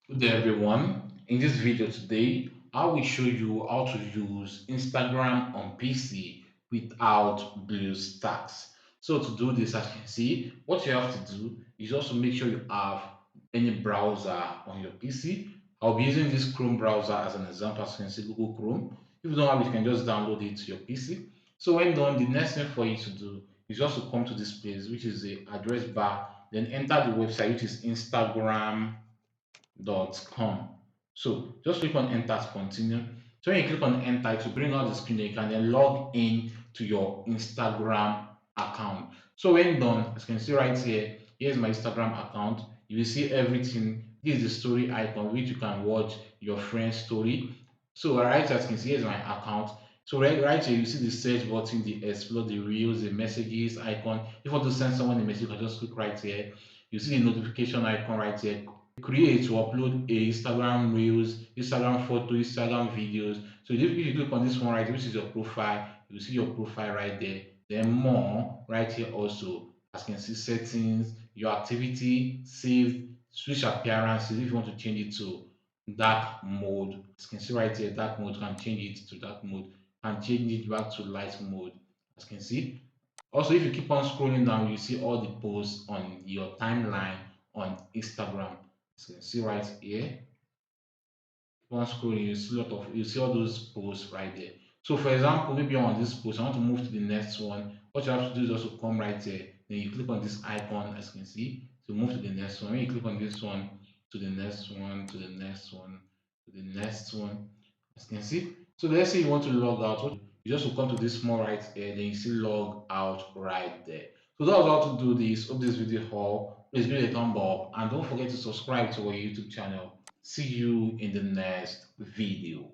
Good day everyone. In this video today, I will show you how to use Instagram on PC without Bluestacks. So to do this, as you can see, what you have to do is also make sure you have any browser on your PC. I'll be using this Chrome browser as an example, as you can see, Google Chrome. If you don't have it, you can just download it to your PC. So when done, the next thing for you to do is just to come to this place, which is the address bar, then enter the website, which is instagram.com. So just click on enter to continue. So when you click on enter, it will bring out the screen. You can then log in to your Instagram account. So when done, as you can see right here, here's my Instagram account. You will see everything. This is the story icon, which you can watch your friend's story. So right as you can see, here's my account. So right here, you see the search button, the explore, the reels, the messages icon. If you want to send someone a message, you can just click right here. You see the notification icon right here. Create to upload a Instagram reels, Instagram photo, Instagram videos. So if you click on this one right, which is your profile, you see your profile right there. Then more right here also, as you can see, settings, your activity, save, switch appearances. If you want to change it to dark mode, as you can see right here, dark mode, you can change it to dark mode and change it back to light mode. As you can see, also, if you keep on scrolling down, you see all the posts on your timeline on Instagram. So you can see right here. Keep on scrolling, you see all those posts right there. So for example, maybe on this post, I want to move to the next one. What you have to do is also come right here. Then you click on this icon, as you can see, to move to the next one. When you click on this one, to the next one, to the next one, to the next one, as you can see. So let's say you want to log out. You just will come to this small right here, then you see log out right there. So that's how to do this. Hope this video helped. Please give it a thumb up and don't forget to subscribe to our YouTube channel. See you in the next video.